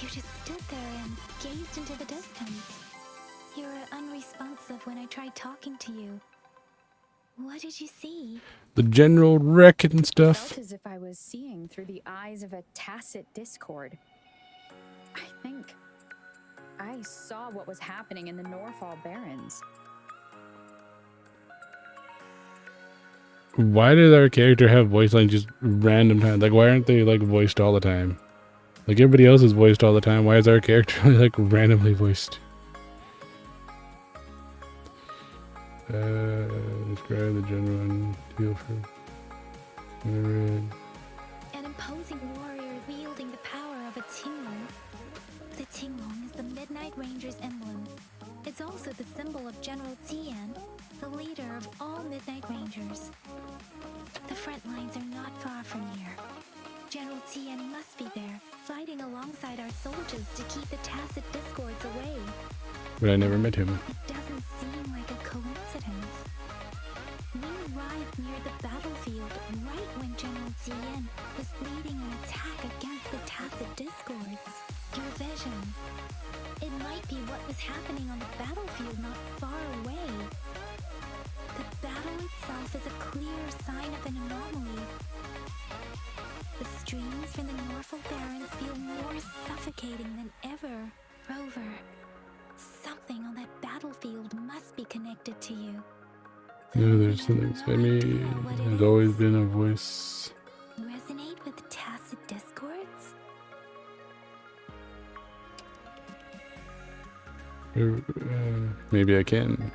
You just stood there and gazed into the distance. You were unresponsive when I tried talking to you. What did you see? The general wreck and stuff. I felt as if I was seeing through the eyes of a tacit discord. I think I saw what was happening in the Norfall Barrens. Why did our character have voice lines just random times? Like, why aren't they like voiced all the time? Like everybody else is voiced all the time. Why is our character like randomly voiced? Describe the general and feel free. An imposing warrior wielding the power of a Tinglong. The Tinglong is the Midnight Ranger's emblem. It's also the symbol of General Tian, the leader of all Midnight Rangers. The front lines are not far from here. General Tian must be there, fighting alongside our soldiers to keep the tacit discords away. But I never met him. It doesn't seem like a coincidence. We arrived near the battlefield right when General Tian was leading an attack against the tacit discords. Your vision. It might be what was happening on the battlefield not far away. The battle itself is a clear sign of an anomaly. The streams from the Norfall Barrens feel more suffocating than ever. Rover, something on that battlefield must be connected to you. No, there's something inside me. There's always been a voice. Resonate with the tacit discords? Maybe I can.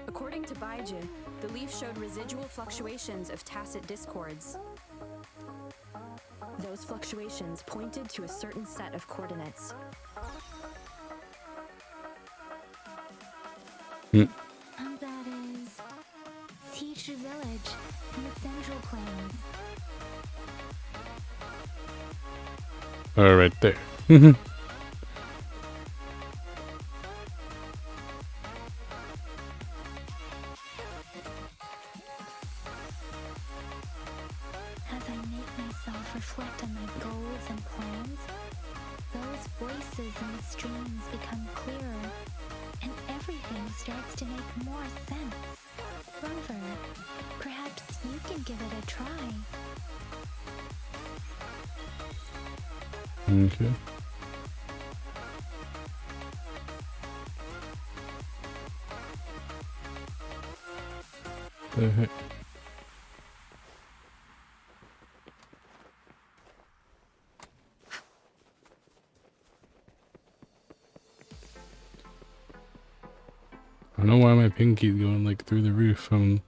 According to Baiju, the leaf showed residual fluctuations of tacit discords. Those fluctuations pointed to a certain set of coordinates. And that is Teacher Village in the Central Plains. Oh, right there. As I make myself reflect on my goals and plans, those voices in the streams become clearer, and everything starts to make more sense. Rover, perhaps you can give it a try. Okay. The heck? I don't know why my ping keeps going like through the roof. And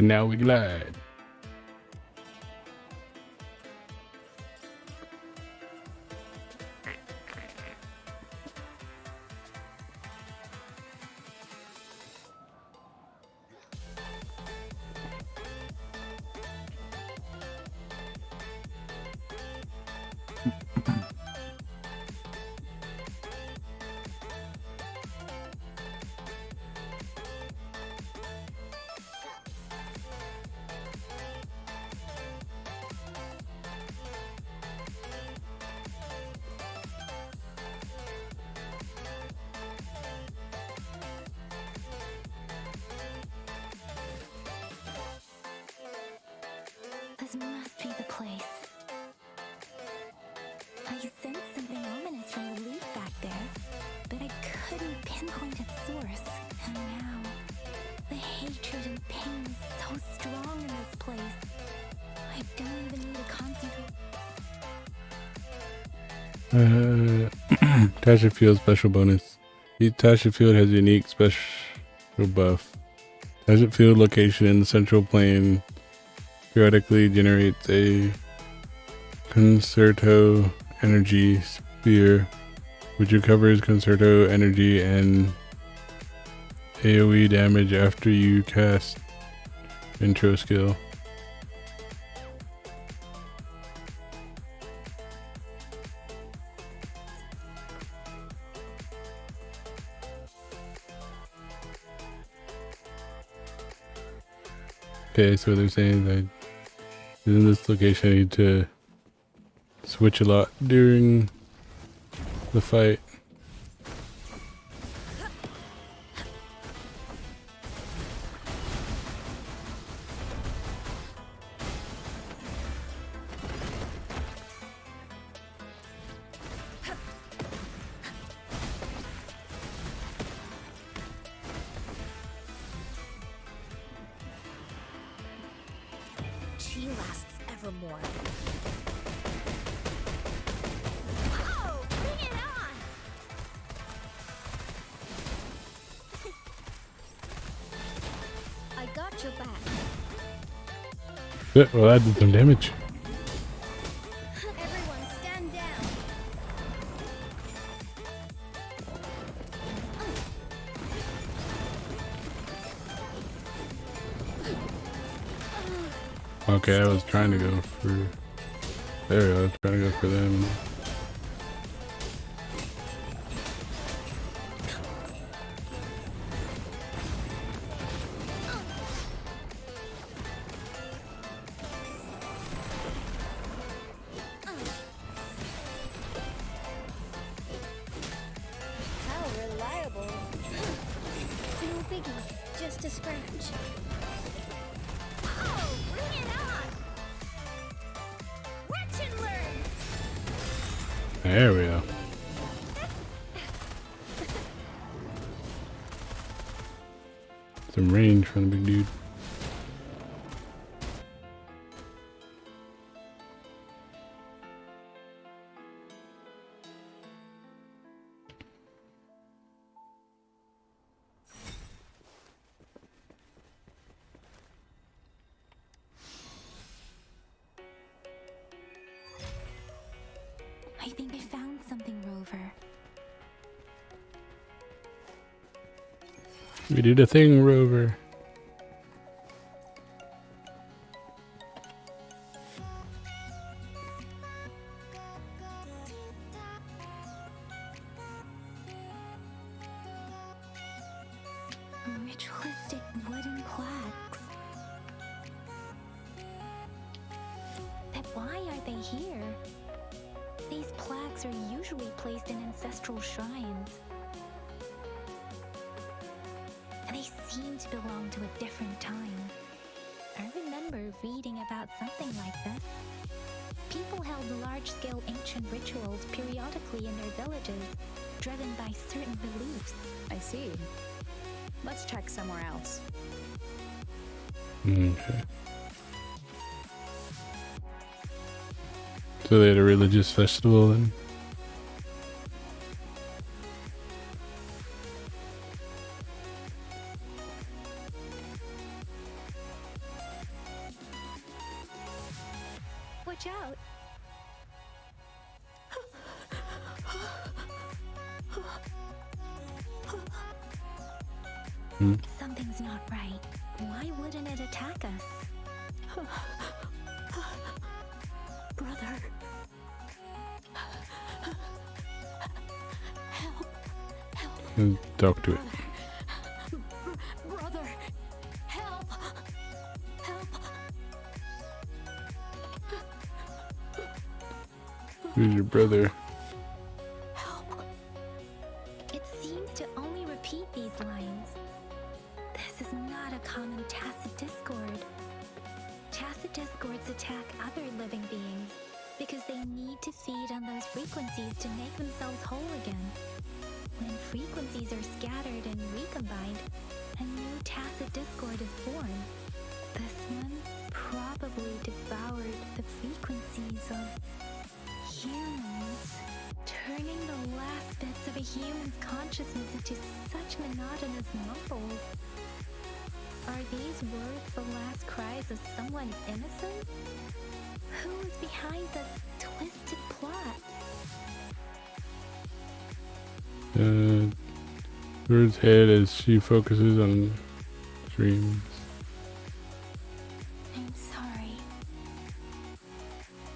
now we glide. This must be the place. I sensed something ominous from the leaf back there, but I couldn't pinpoint its source. And now, the hatred and pain is so strong in this place. Tasha Field special bonus. Each Tasha Field has a unique special buff. Tasha Field location in the central plane periodically generates a concerto energy sphere, which recovers concerto energy and AoE damage after you cast intro skill. Okay, so they're saying that in this location I need to switch a lot during the fight. She lasts evermore. Oh, bring it on! I got your back. Well, that did some damage. Everyone stand down. Okay, I was trying to go for... There we go, I was trying to go for them. How reliable. No biggie, just a scratch. Oh, bring it on! Watch and learn! There we go. Some range from the big dude. I think I found something, Rover. We did a thing, Rover. Ritualistic wooden plaques. But why are they here? These plaques are usually placed in ancestral shrines. And they seem to belong to a different time. I remember reading about something like this. People held large-scale ancient rituals periodically in their villages, driven by certain beliefs. I see. Let's check somewhere else. Okay. So they had a religious festival then? Watch out! Something's not right. Why wouldn't it attack us? Brother. Help. Help. Talk to it. Brother. Help. Help. Who's your brother? Help. It seems to only repeat these lines. This is not a common tacit discord. Tacit discords attack other living beings because they need to feed on those frequencies to make themselves whole again. When frequencies are scattered and recombined, a new tacit discord is born. This one probably devoured the frequencies of humans. everyone's consciousness into such monotonous mumbles. Are these words the last cries of someone innocent? Who is behind this twisted plot? Bird's head as she focuses on dreams. I'm sorry.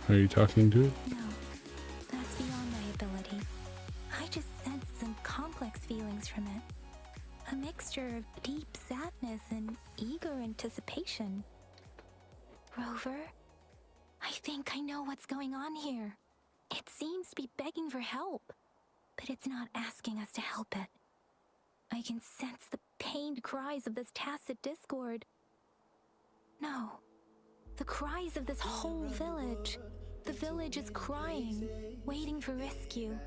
Are you talking to it? No, that's beyond my ability. I just sensed some complex feelings from it. A mixture of deep sadness and eager anticipation. Rover, I think I know what's going on here. It seems to be begging for help, but it's not asking us to help it. I can sense the pained cries of this tacit discord. No, the cries of this whole village. The village is crying, waiting for rescue.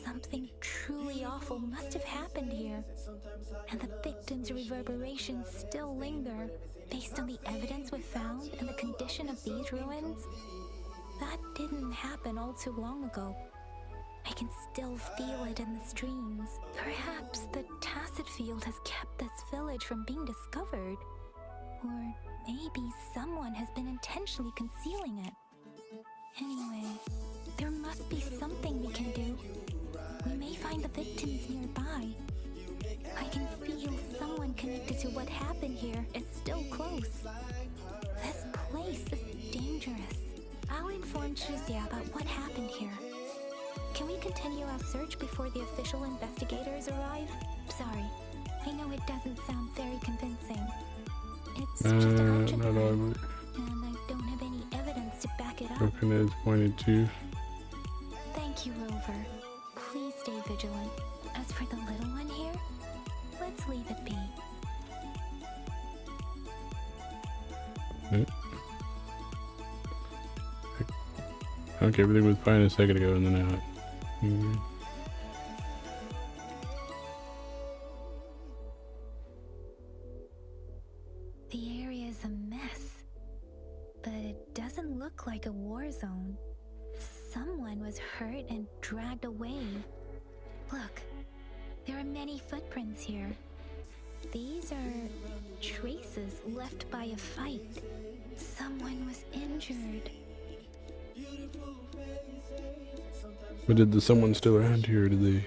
Something truly awful must have happened here, and the victims' reverberations still linger. Based on the evidence we've found and the condition of these ruins, that didn't happen all too long ago. I can still feel it in the streams. Perhaps the tacit field has kept this village from being discovered. Or maybe someone has been intentionally concealing it. Anyway, there must be something we can do. We may find the victims nearby. I can feel someone connected to what happened here is still close. This place is dangerous. I'll inform Chuzia about what happened here. Can we continue our search before the official investigators arrive? Sorry, I know it doesn't sound very convincing. It's just a hunch of not mine, all. and I don't have any evidence to back it up. Broken is pointed to. Thank you, Rover. Please stay vigilant. As for the little one here, let's leave it be. Okay, everything was fine a second ago and then now. The area is a mess, but it doesn't look like a war zone. Someone was hurt and dragged away. Look, there are many footprints here. These are traces left by a fight. Someone was injured. But did the someone still around here? Or did they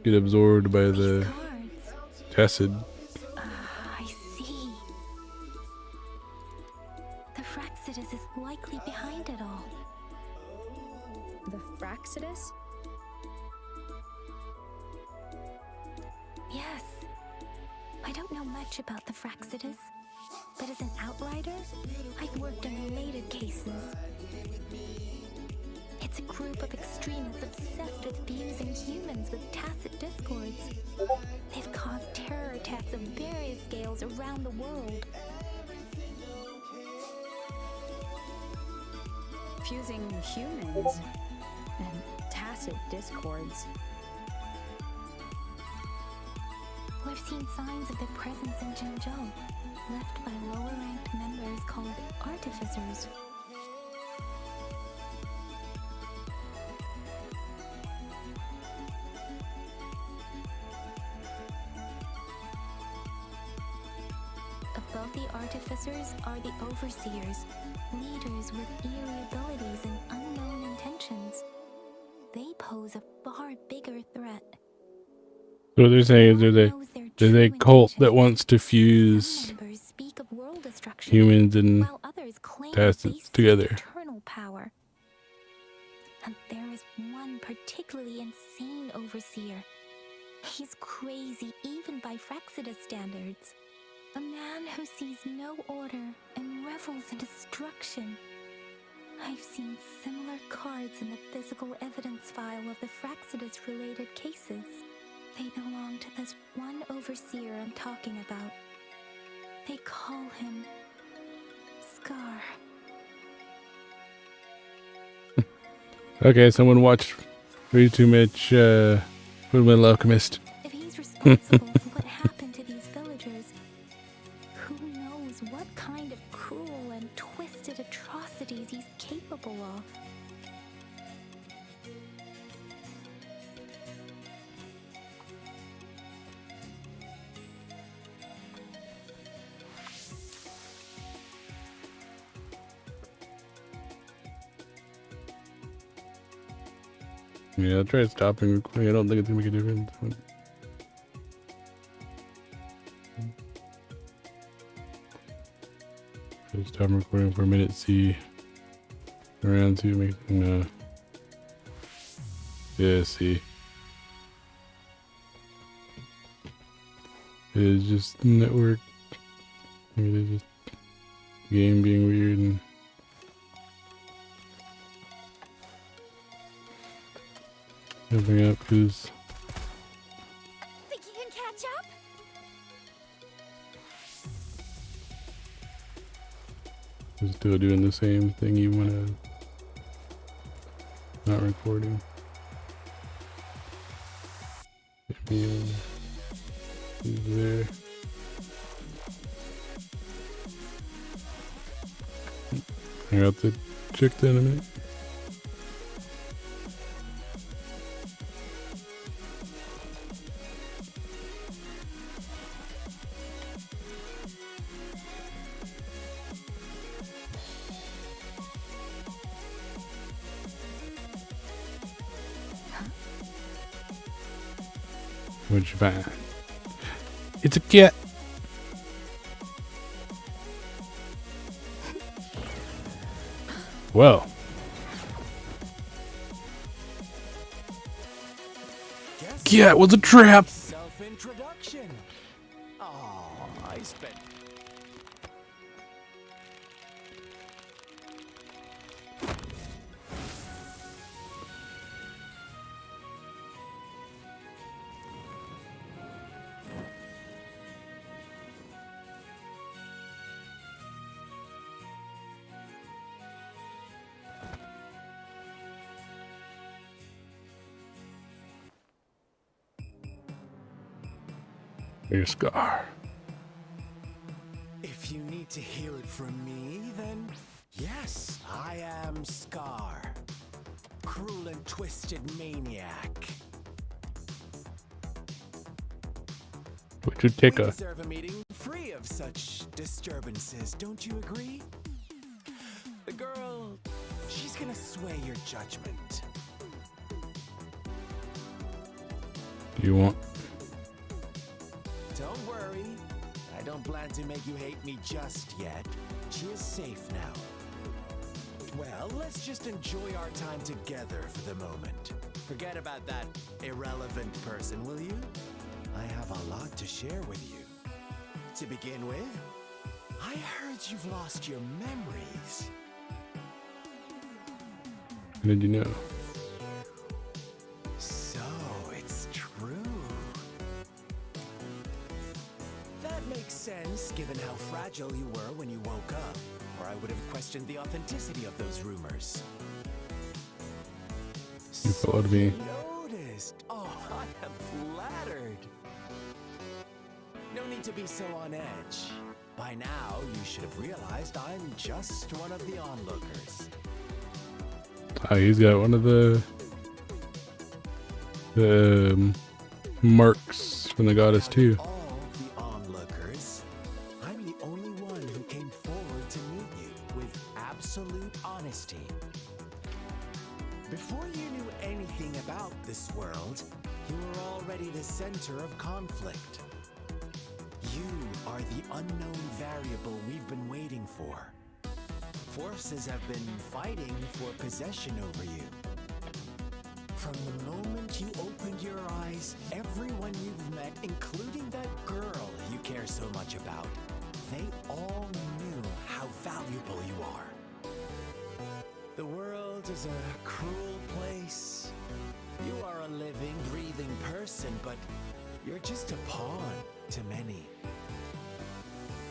get absorbed by the tacit? I see. The Fraxidus is likely behind it all. The Fraxidus? Yes. I don't know much about the Fraxidus, but as an outrider, I've worked on related cases. It's a group of extremists obsessed with fusing humans with tacit discords. They've caused terror attacks of various scales around the world. Fusing humans and tacit discords. We've seen signs of their presence in Jinzhou, left by lower-ranked members called artificers. Above the artificers are the overseers, leaders with eerie abilities and unknown intentions. They pose a far bigger threat. So what they're saying is there's a cult that wants to Some fuse members speak of world destruction, humans and while others claim that they tacits seek together. eternal power. And there is one particularly insane overseer. He's crazy even by Fraxidus standards. A man who sees no order and revels in destruction. I've seen similar cards in the physical evidence file of the Fraxidus-related cases. They belong to this one overseer I'm talking about. They call him Scar. Okay, someone watched way too much Fullmetal Alchemist. If he's responsible for what happened to these villagers, who knows what kind of cruel and twisted atrocities he's capable of. Yeah, I'll try stopping recording. I don't think it's gonna make a difference. Just stop recording for a minute, see around, see what makes yeah, see. It's just network. Maybe it's just game being weird and jumping up because Think you can catch up? I'm still doing the same thing even when I'm not recording. Yeah, he's there. I got to check that in a minute. What'd you find? It's a cat. Well. Cat was a trap. Self-introduction. Oh, I spent. Your scar. If you need to hear it from me, then yes, I am Scar. Cruel and twisted maniac. Would you take We a deserve a meeting free of such disturbances, don't you agree? The girl, she's gonna sway your judgment. do you want? Don't worry, I don't plan to make you hate me just yet. She is safe now. Well, let's just enjoy our time together for the moment. Forget about that irrelevant person, will you? I have a lot to share with you. To begin with, I heard you've lost your memories. How did you know? So, it's true. That makes sense, given how fragile you were when you woke up, or I would have questioned the authenticity of those rumors. You followed me. Noticed. Oh, I am flattered. No need to be so on edge. By now, you should have realized I'm just one of the onlookers. Oh, he's got one of the marks from the goddess too. All the onlookers, I'm the only one who came forward to meet you with absolute honesty. Before you knew anything about this world, you were already the center of conflict. You are the unknown variable we've been waiting for. Forces have been fighting for possession over you. From the moment you opened your eyes, everyone you've met, including that girl you care so much about, they all knew how valuable you are. The world is a cruel place. You are a living, breathing person, but you're just a pawn to many.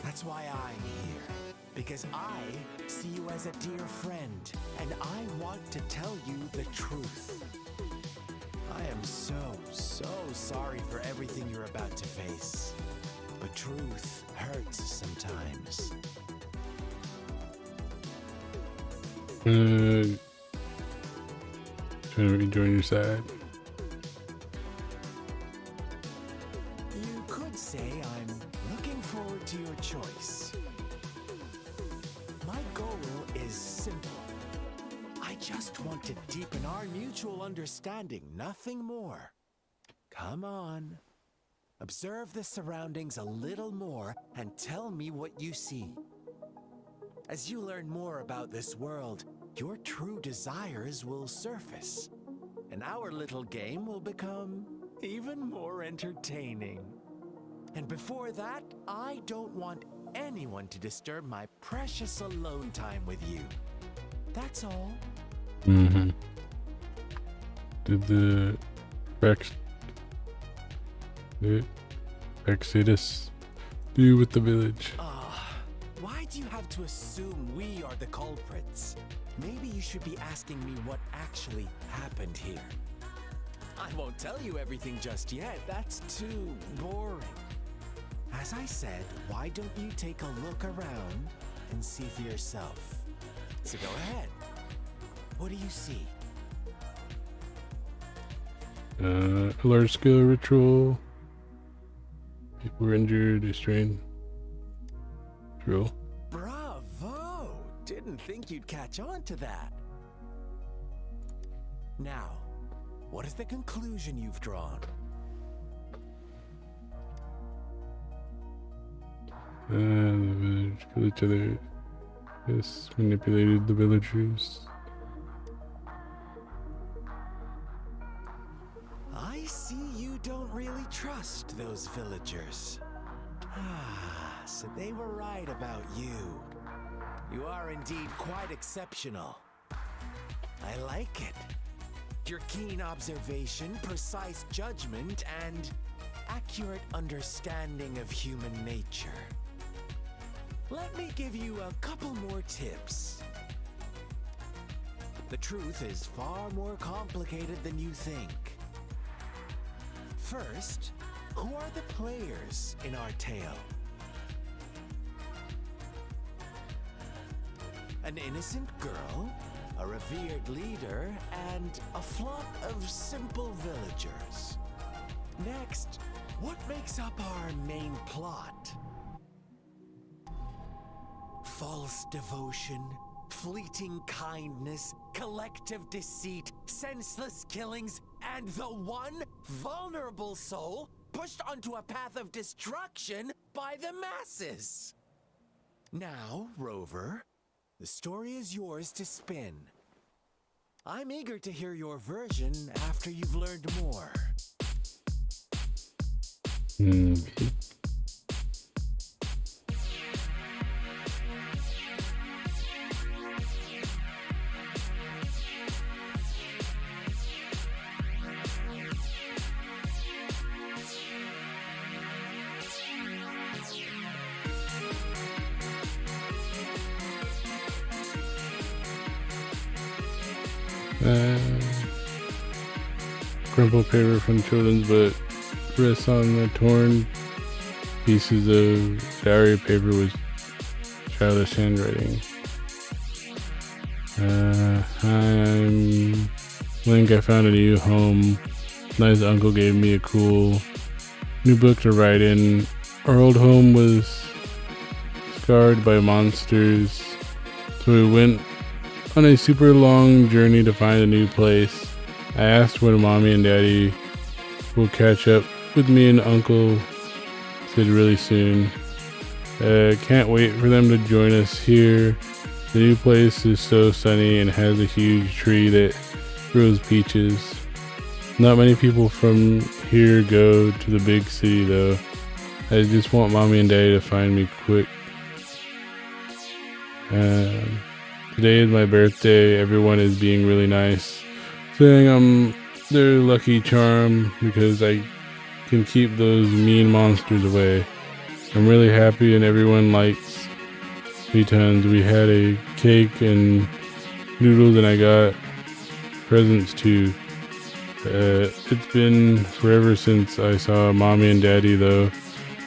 That's why I'm here. Because I see you as a dear friend, and I want to tell you the truth. I am so sorry for everything you're about to face. But truth hurts sometimes. Trying to rejoin your side. You could say I'm looking forward to your choice. My goal is simple. I just want to deepen our mutual understanding, nothing more. Come on. Observe the surroundings a little more and tell me what you see. As you learn more about this world, your true desires will surface, and our little game will become even more entertaining. And before that, I don't want anyone to disturb my precious alone time with you. That's all. Mm-hmm. Did the Exodus do with the village? Why do you have to assume we are the culprits? Maybe you should be asking me what actually happened here. I won't tell you everything just yet. That's too boring. As I said, why don't you take a look around and see for yourself? So go ahead. What do you see? A large-scale ritual. People were injured, restrained. Drill. Bravo! Didn't think you'd catch on to that. Now, what is the conclusion you've drawn? The village killed each other. Yes, manipulated the villagers. I see you don't really trust those villagers. So they were right about you. You are indeed quite exceptional. I like it. Your keen observation, precise judgment, and accurate understanding of human nature. Let me give you a couple more tips. The truth is far more complicated than you think. First, who are the players in our tale? An innocent girl, a revered leader, and a flock of simple villagers. Next, what makes up our main plot? False devotion, fleeting kindness, collective deceit, senseless killings, and the one vulnerable soul pushed onto a path of destruction by the masses. Now, Rover, the story is yours to spin. I'm eager to hear your version after you've learned more. Crumpled paper from children's book rests on the torn pieces of diary paper with childish handwriting. I'm Link. I found a new home. Nice uncle gave me a cool new book to write in. Our old home was scarred by monsters, so we went on a super long journey to find a new place. I asked when mommy and daddy will catch up with me, and uncle said really soon. Can't wait for them to join us here. The new place is so sunny and has a huge tree that grows peaches. Not many people from here go to the big city though. I just want mommy and daddy to find me quick. Today is my birthday. Everyone is being really nice, saying I'm their lucky charm because I can keep those mean monsters away. I'm really happy and everyone likes me tons. We had a cake and noodles and I got presents too. It's been forever since I saw mommy and daddy though.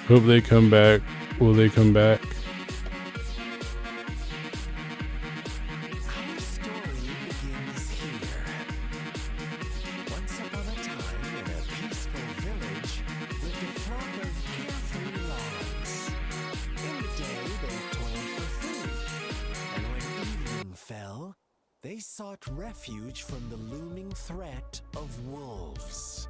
Hope they come back. Will they come back? Our story begins here. Once upon a time, in a peaceful village, lived a flock of carefree lambs. In the day, they toiled for food, and when evening fell, they sought refuge from the looming threat of wolves.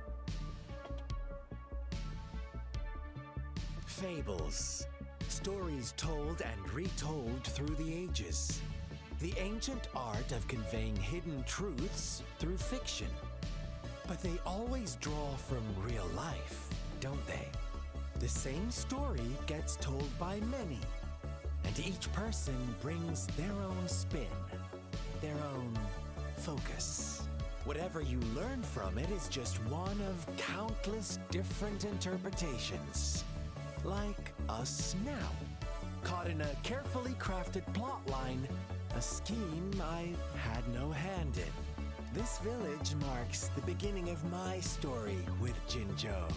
Fables. Stories told and retold through the ages. The ancient art of conveying hidden truths through fiction. But they always draw from real life, don't they? The same story gets told by many, and each person brings their own spin, their own focus. Whatever you learn from it is just one of countless different interpretations. Like us now, caught in a carefully crafted plotline, a scheme I had no hand in. This village marks the beginning of my story with Jinzhou.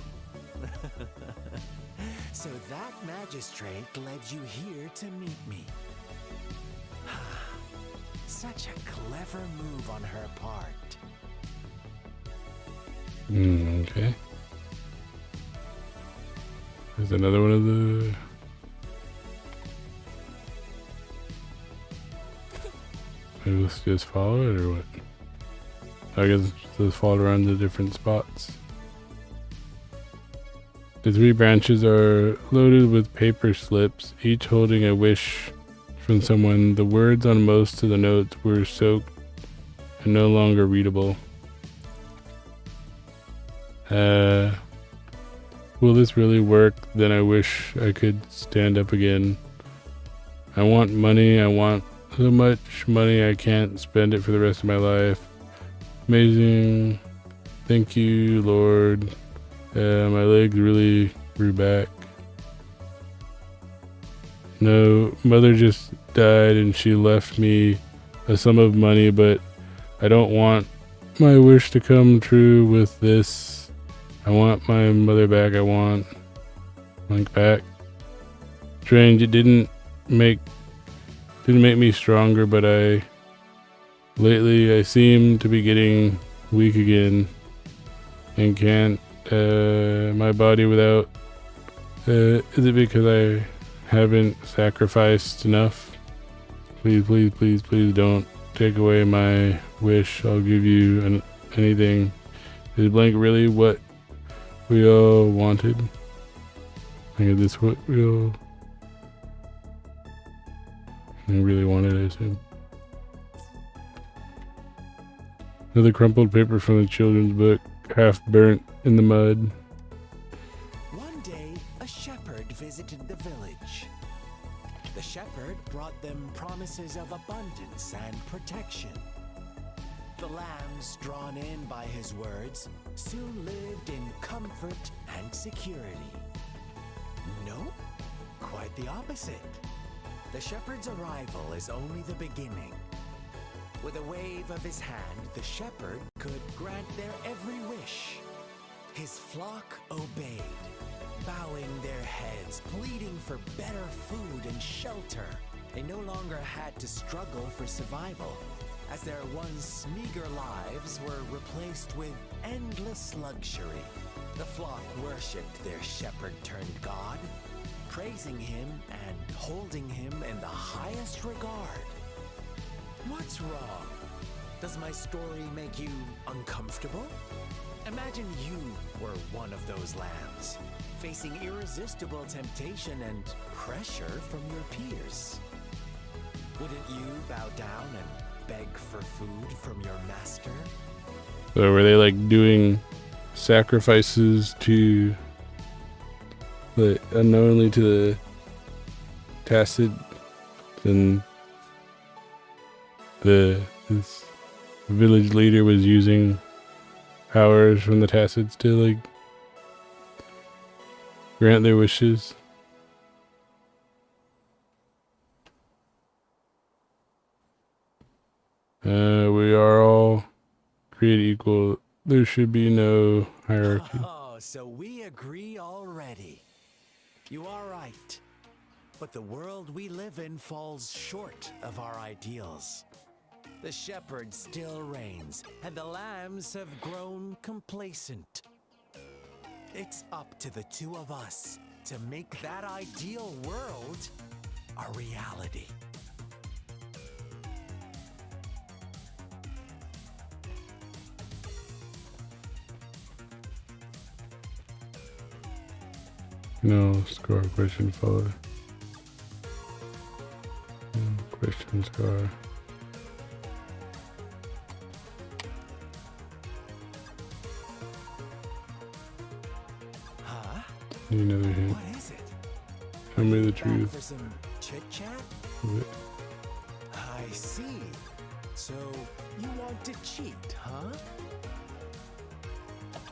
So that magistrate led you here to meet me. Such a clever move on her part. Okay. There's another one of the... Maybe let's just follow it or what? I guess let's follow around the different spots. The 3 branches are loaded with paper slips, each holding a wish from someone. The words on most of the notes were soaked and no longer readable. Will this really work? Then I wish I could stand up again. I want money. I want so much money I can't spend it for the rest of my life. Amazing. Thank you, Lord. My legs really grew back. No, mother just died and she left me a sum of money, but I don't want my wish to come true with this. I want my mother back. I want Link back. Strange, it didn't make me stronger, but lately I seem to be getting weak again and can't my body without is it because I haven't sacrificed enough? Please, please, please, please don't take away my wish. I'll give you anything. Is blank really what we all wanted? I think this what we really wanted, I assume. Another crumpled paper from the children's book, half burnt in the mud. One day, a shepherd visited the village. The shepherd brought them promises of abundance and protection. The lambs, drawn in by his words, soon lived in comfort and security. No, quite the opposite. The shepherd's arrival is only the beginning. With a wave of his hand, the shepherd could grant their every wish. His flock obeyed, bowing their heads, pleading for better food and shelter. They no longer had to struggle for survival, as their once meager lives were replaced with endless luxury. The flock worshipped their shepherd-turned-god, praising him and holding him in the highest regard. What's wrong? Does my story make you uncomfortable? Imagine you were one of those lambs, facing irresistible temptation and pressure from your peers. Wouldn't you bow down and beg for food from your master? So were they like doing sacrifices to unknowingly to the Tacit, and this village leader was using powers from the Tacids to like grant their wishes? We are all created equal. There should be no hierarchy. Oh, so we agree already. You are right. But the world we live in falls short of our ideals. The shepherd still reigns, and the lambs have grown complacent. It's up to the two of us to make that ideal world a reality. No score question followed. No question score. Huh? Need another hint. What is it? Tell me the Back truth. for some chit-chat? of it. I see. So, you want to cheat, huh?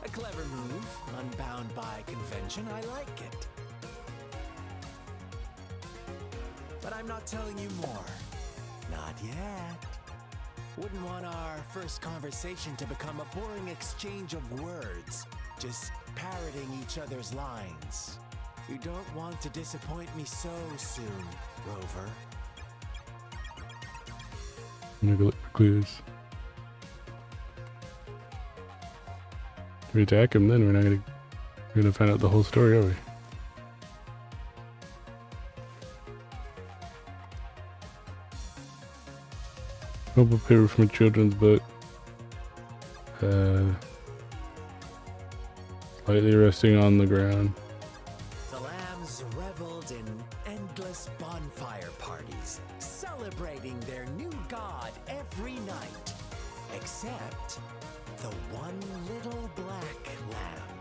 A clever move, unbound by convention. I like it. But I'm not telling you more. Not yet. Wouldn't want our first conversation to become a boring exchange of words, just parroting each other's lines. You don't want to disappoint me so soon, Rover. I'm gonna go look for clues. If we attack him, then we're gonna find out the whole story, are we? Crumple paper from a children's book. Slightly resting on the ground. The lambs reveled in endless bonfire parties, celebrating their new god every night, except the one little black lamb.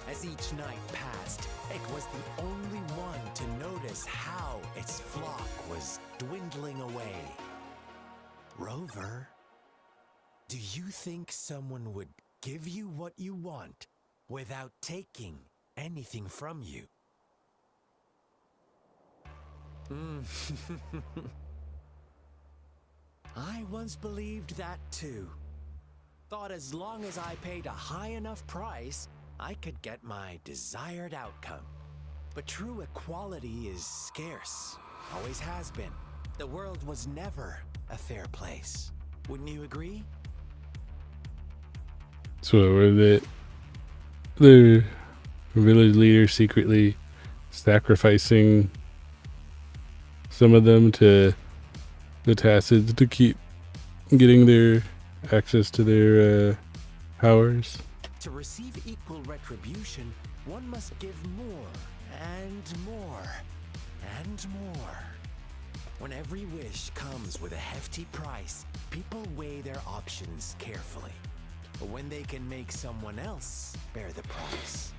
As each night passed, it was the only one to notice how its flock was dwindling away. Rover, do you think someone would give you what you want without taking anything from you? I once believed that too. Thought as long as I paid a high enough price, I could get my desired outcome. But true equality is scarce. Always has been. The world was never a fair place. Wouldn't you agree? So were the village leader secretly sacrificing some of them to the Tacids to keep getting their access to their powers? To receive equal retribution, one must give more and more and more. When every wish comes with a hefty price, people weigh their options carefully. But when they can make someone else bear the price,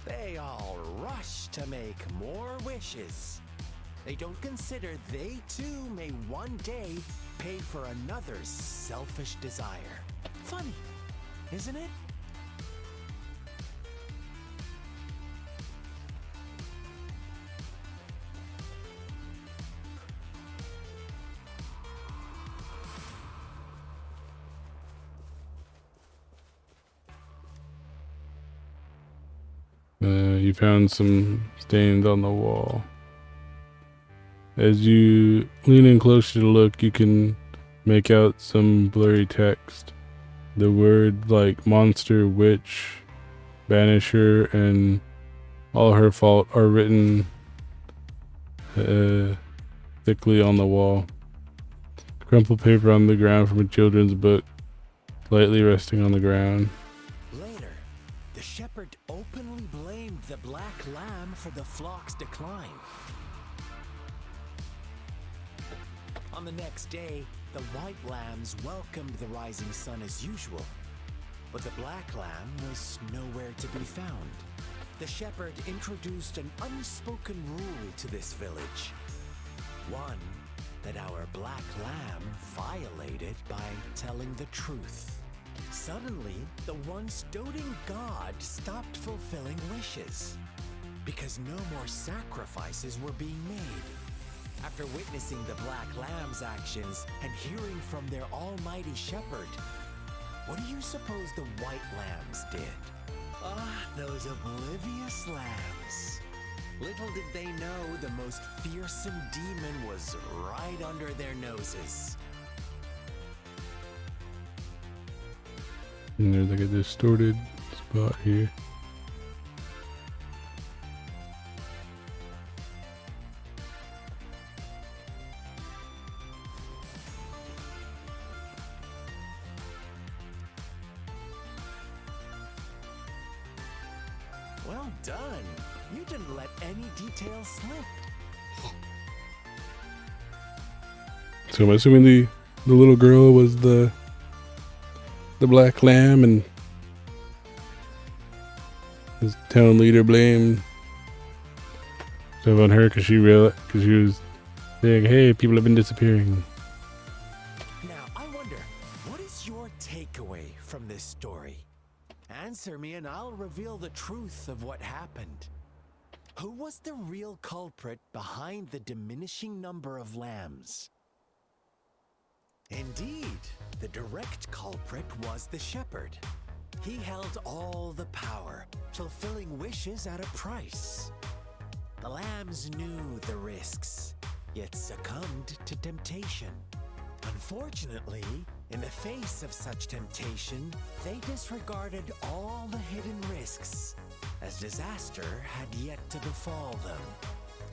they all rush to make more wishes. They don't consider they too may one day pay for another's selfish desire. Funny, isn't it? You found some stains on the wall. As you lean in closer to look, you can make out some blurry text. The word like monster, witch, banisher, and all her fault are written thickly on the wall. Crumpled paper on the ground from a children's book, lightly resting on the ground. Later, the shepherd openly blamed the black lamb for the flock's decline. On the next day, the white lambs welcomed the rising sun as usual, but the black lamb was nowhere to be found. The shepherd introduced an unspoken rule to this village. One that our black lamb violated by telling the truth. Suddenly, the once doting god stopped fulfilling wishes because no more sacrifices were being made. After witnessing the black lamb's actions and hearing from their almighty shepherd, what do you suppose the white lambs did? Ah, those oblivious lambs. Little did they know the most fearsome demon was right under their noses. And there's like a distorted spot here. Well done. You didn't let any details slip. So I'm assuming the little girl was the black lamb, and his town leader blamed stuff on her because she was saying, "Hey, people have been disappearing." Now, I wonder, what is your takeaway from this story? Answer me and I'll reveal the truth of what happened. Who was the real culprit behind the diminishing number of lambs? Indeed, the direct culprit was the shepherd. He held all the power, fulfilling wishes at a price. The lambs knew the risks, yet succumbed to temptation. Unfortunately, in the face of such temptation, they disregarded all the hidden risks, as disaster had yet to befall them.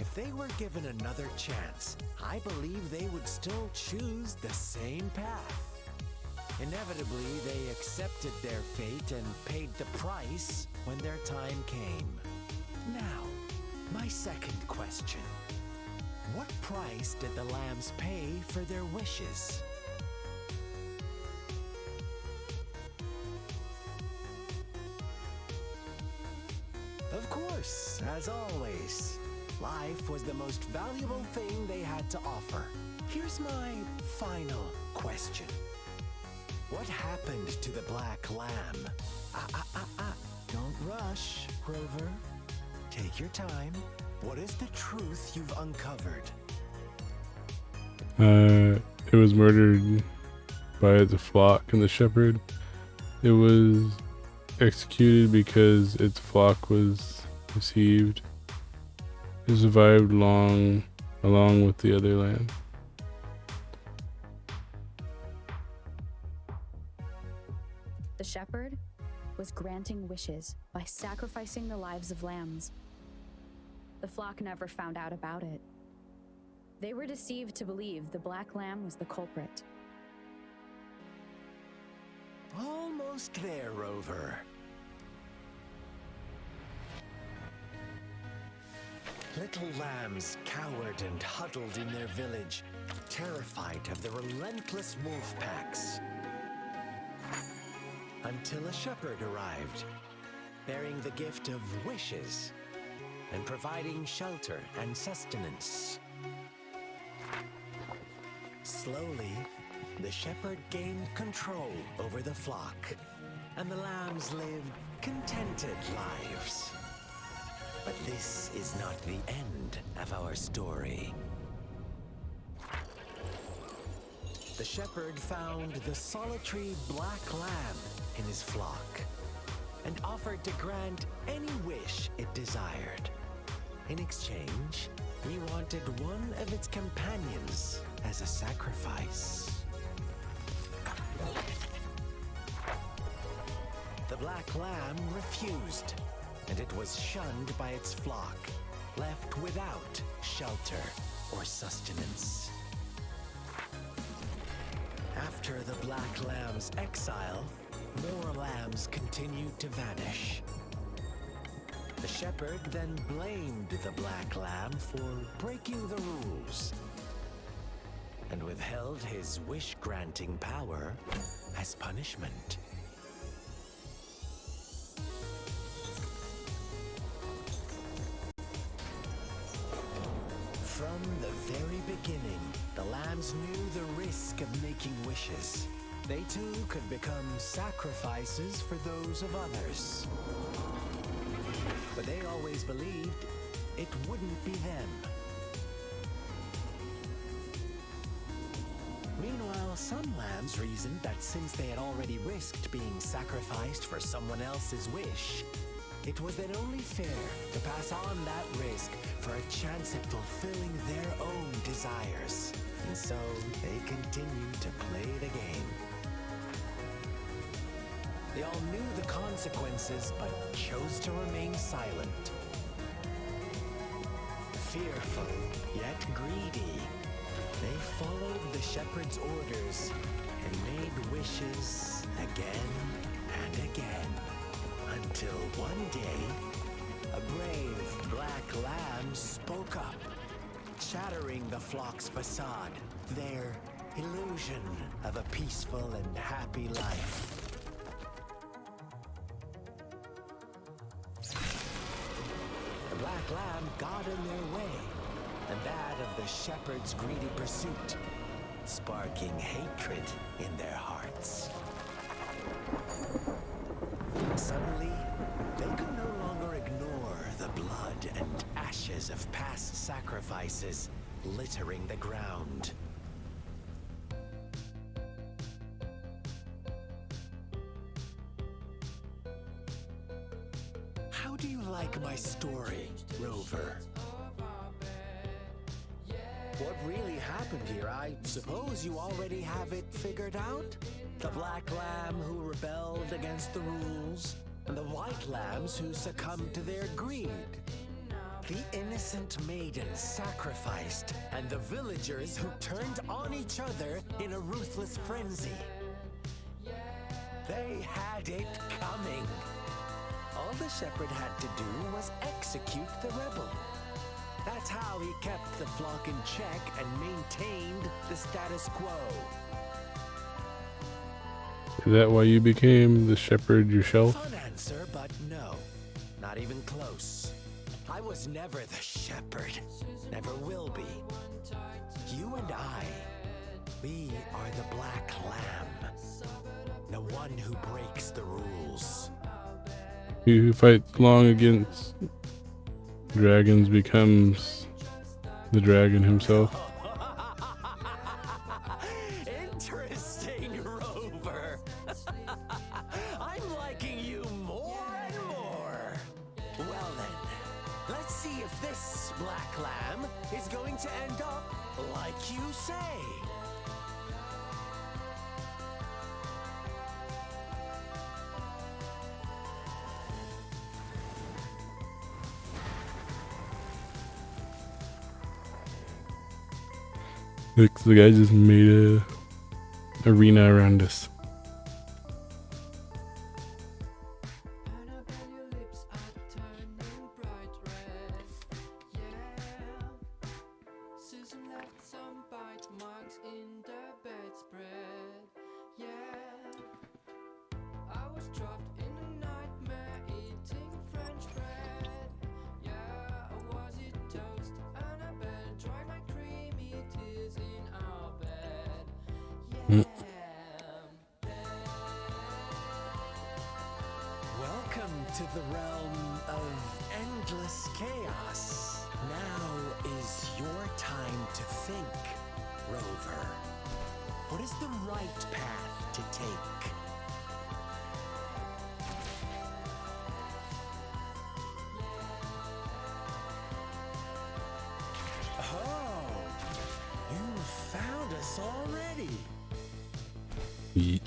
If they were given another chance, I believe they would still choose the same path. Inevitably, they accepted their fate and paid the price when their time came. Now, my second question. What price did the lambs pay for their wishes? Of course, as always, life was the most valuable thing they had to offer. Here's my final question. What happened to the black lamb? Don't rush, Rover. Take your time. What is the truth you've uncovered? It was murdered by the flock and the shepherd. It was executed because its flock was deceived. It survived along with the other lamb. The shepherd was granting wishes by sacrificing the lives of lambs. The flock never found out about it. They were deceived to believe the black lamb was the culprit. Almost there, Rover. Little lambs cowered and huddled in their village, terrified of the relentless wolf packs. Until a shepherd arrived, bearing the gift of wishes and providing shelter and sustenance. Slowly, the shepherd gained control over the flock, and the lambs lived contented lives. But this is not the end of our story. The shepherd found the solitary black lamb in his flock and offered to grant any wish it desired. In exchange, he wanted one of its companions as a sacrifice. The black lamb refused, and it was shunned by its flock, left without shelter or sustenance. After the black lamb's exile, more lambs continued to vanish. The shepherd then blamed the black lamb for breaking the rules and withheld his wish-granting power as punishment. From the very beginning, the lambs knew the risk of making wishes. They too could become sacrifices for those of others. But they always believed it wouldn't be them. Meanwhile, some lambs reasoned that since they had already risked being sacrificed for someone else's wish, it was then only fair to pass on that risk for a chance at fulfilling their own desires. And so they continued to play the game. They all knew the consequences, but chose to remain silent. Fearful, yet greedy, they followed the shepherd's orders and made wishes again and again, until one day a brave black lamb spoke up, shattering the flock's facade, their illusion of a peaceful and happy life. The black lamb got in their way, and that of the shepherd's greedy pursuit, sparking hatred in their hearts. Suddenly, they could no longer ignore the blood and ashes of past sacrifices littering the ground. How do you like my story, Rover? What really happened here? I suppose you already have it figured out? The black lamb who rebelled against the rules, and the white lambs who succumbed to their greed. The innocent maiden sacrificed, and the villagers who turned on each other in a ruthless frenzy. They had it coming. All the shepherd had to do was execute the rebel. That's how he kept the flock in check and maintained the status quo. Is that why you became the shepherd yourself? Fun answer, but no. Not even close. I was never the shepherd. Never will be. You and I, we are the black lamb. The one who breaks the rules. He who fights long against dragons becomes the dragon himself. Interesting, Rover. I'm liking you more and more. Well then, let's see if this black lamb is going to end up like you say. Looks the guy just made a arena around us. Welcome to the realm of endless chaos. Now is your time to think, Rover. What is the right path to take? Oh, you found us already. Yeet.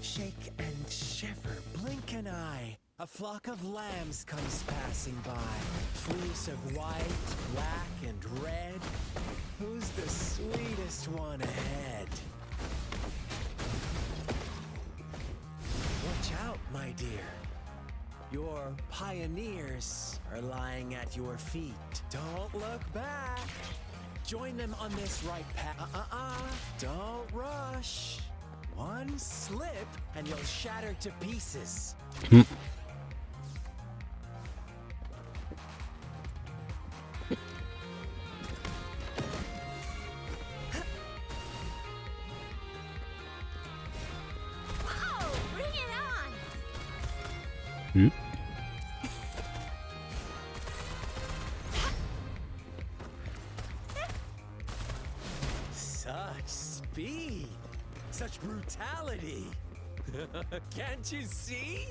Shake and shiver, blink an eye. A flock of lambs comes passing by. Fleece of white, black, and red. Who's the sweetest one ahead? Watch out, my dear. Your pioneers are lying at your feet. Don't look back. Join them on this right path. Don't rush. One slip and you'll shatter to pieces. Whoa! Bring it on! Yeet. Such speed! Such brutality! Can't you see?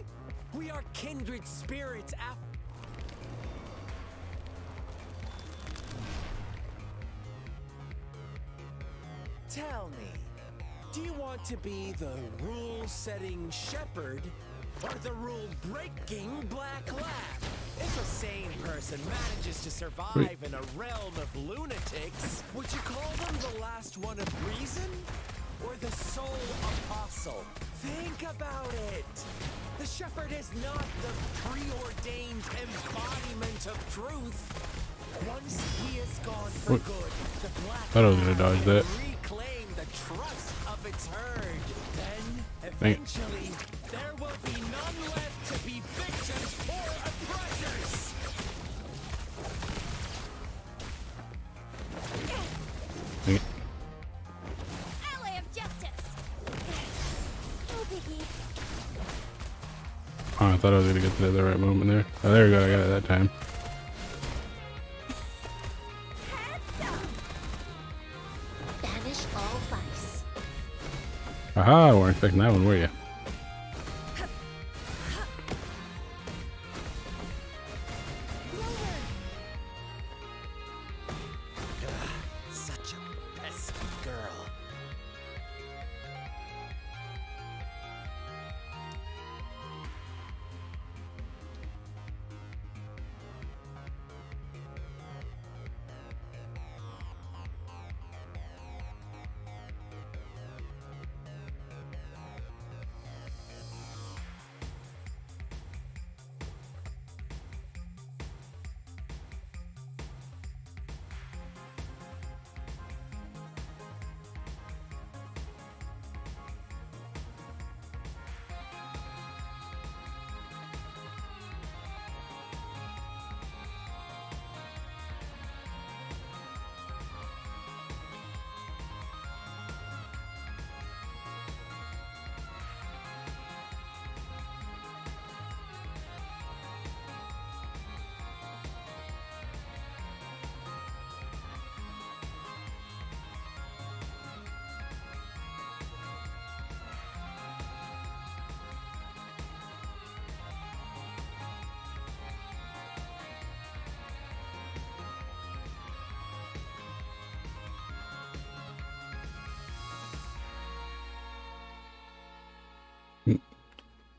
We are kindred spirits Tell me, do you want to be the rule-setting shepherd or the rule-breaking black lamb? If a sane person manages to survive in a realm of lunatics, would you call them the last one of reason? or the sole apostle. Think about it. The shepherd is not the preordained embodiment of truth. Once he is gone for What? good, the black Thought I was gonna dodge that. reclaim the trust of its herd. Then, Dang it. eventually, there will be none left to be victims or oppressors. Dang it. Ally of justice. No biggie. Oh, I thought I was gonna get to the right moment there. Oh, there we go. I got it that time. Banish all vice. Aha! Weren't expecting that one, were you? Such a pesky girl.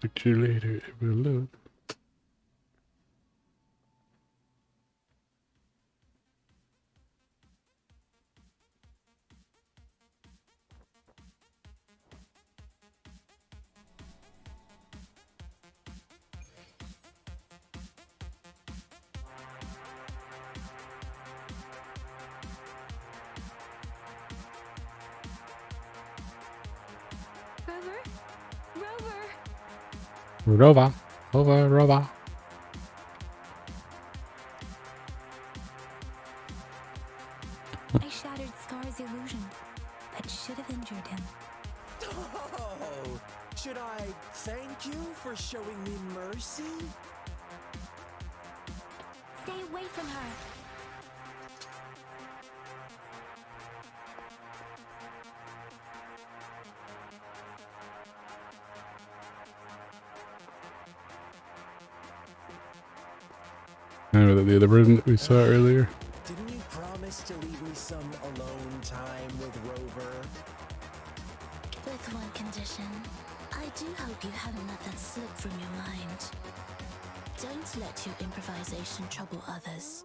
Picture later, it will load. Rover? Rover. Rover. I shattered Scar's illusion, but should have injured him. Oh, should I thank you for showing me mercy? Stay away from her. Remember the other person that we saw earlier? Didn't you promise to leave me some alone time with Rover? With one condition. I do hope you haven't let that slip from your mind. Don't let your improvisation trouble others.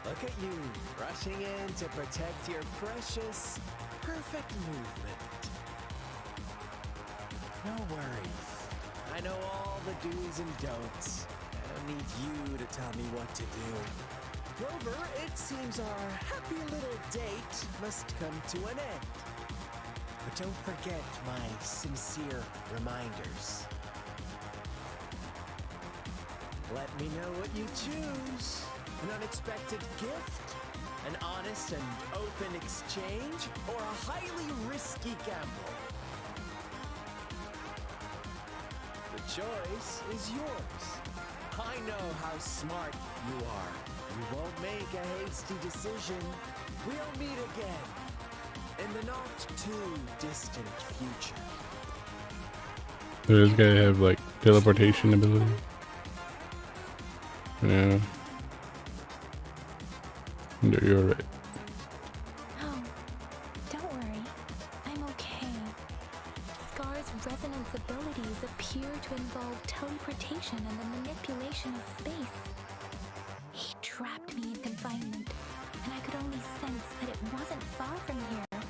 Look at you, rushing in to protect your precious, perfect movement. No worries. I know all the do's and don'ts. I don't need you to tell me what to do. Rover, it seems our happy little date must come to an end. But don't forget my sincere reminders. Let me know what you choose. An unexpected gift, an honest and open exchange, or a highly risky gamble. The choice is yours. I know how smart you are. You won't make a hasty decision. We'll meet again in the not too distant future. Does this guy have like teleportation ability? Yeah. No, you're right. Oh, don't worry. I'm okay. Scar's resonance abilities appear to involve teleportation and the manipulation of space. He trapped me in confinement, and I could only sense that it wasn't far from here.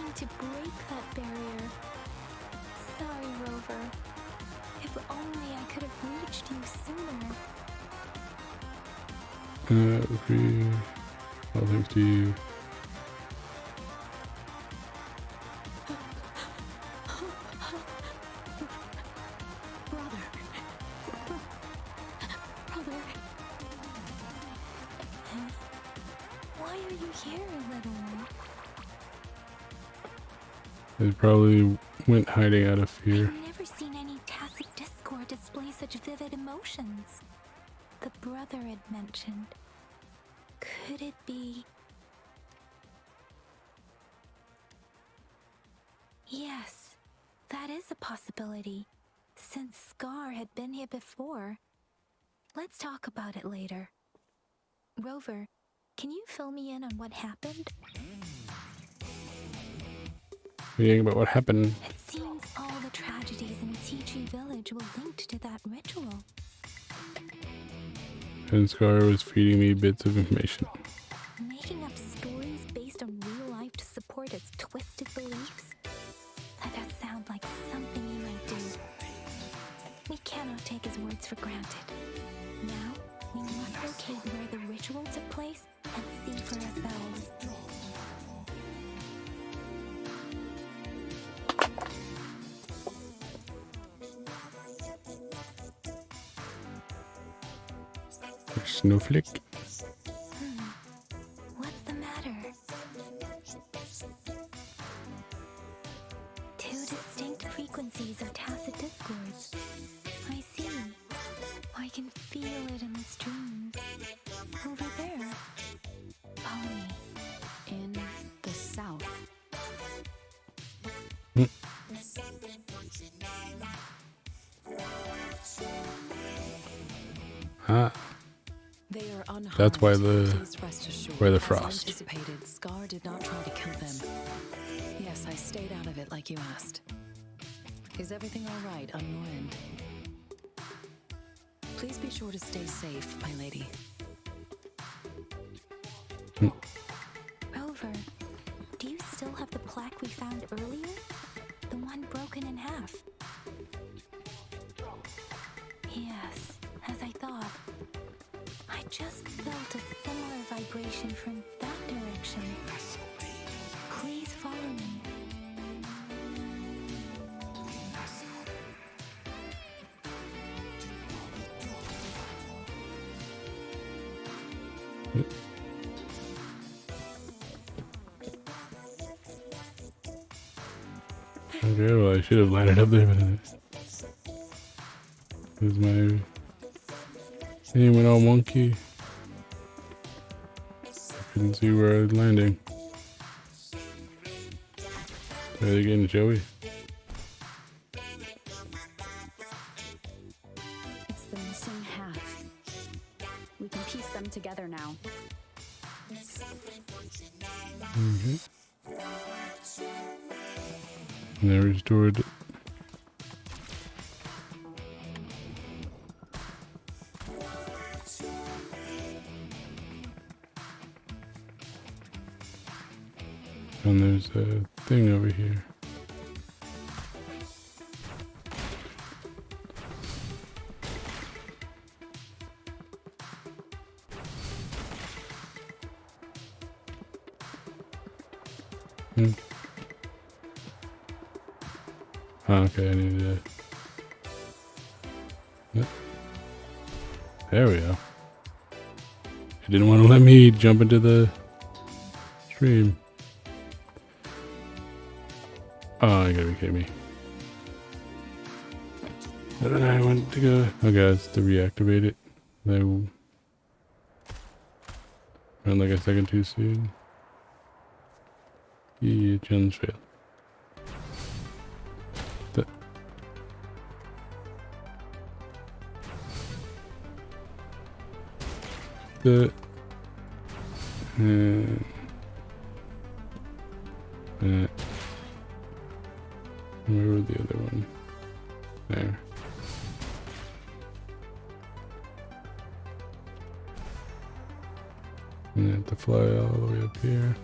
trying to break that barrier. Sorry, Rover. If only I could have reached you sooner. Free. All thanks to you. Brother. Brother. Why are you here, little one? They probably went hiding out of fear. I've never seen any tacit discord display such vivid emotions. The brother had mentioned. Could it be? Yes, that is a possibility. Since Scar had been here before. Let's talk about it later. Rover, can you fill me in on what happened? Reading about what happened. It seems all the tragedies in Tea Village were linked to that ritual. And Scar was feeding me bits of information. Making up stories based on real life to support its twisted beliefs? That does sound like something he might do. We cannot take his words for granted. Now, we must locate where the ritual took place and see for ourselves. Snowflake. What's the matter? Two distinct frequencies of tacit discords. I see. I can feel it in the streams. Over there. Follow me. In the south. Ah. They are unharmed. That's why Please rest assured. where the As frost. anticipated, Scar did not try to kill them. Yes, I stayed out of it like you asked. Is everything all right on your end? Please be sure to stay safe, my lady. Rover, do you still have the plaque we found earlier? The one broken in half? Yes, as I thought. I just felt a similar vibration from that direction. Please follow me. Okay, well I should have lined it up there, but because my thing went all wonky. I couldn't see where I was landing. Try it again, Joey. It's the missing half. We can piece them together now. And I restored it. And there's a thing over here. Oh, okay, I need to... Yep. There we go. It didn't want to let me jump into the stream. Oh, you gotta be kidding me. And then I went to go... Okay, it's to reactivate it. I ran like a second too soon. Yeah, challenge failed. Where was the other one? There. And I have to fly all the way up here.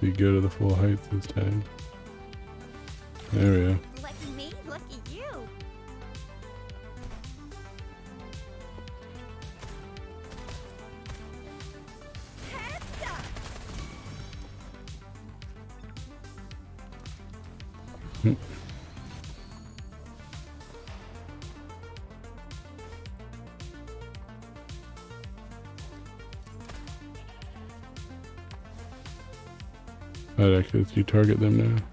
So you go to the full height this time. There we go. Lucky me, lucky you. Heads up. Oh, that because you target them now.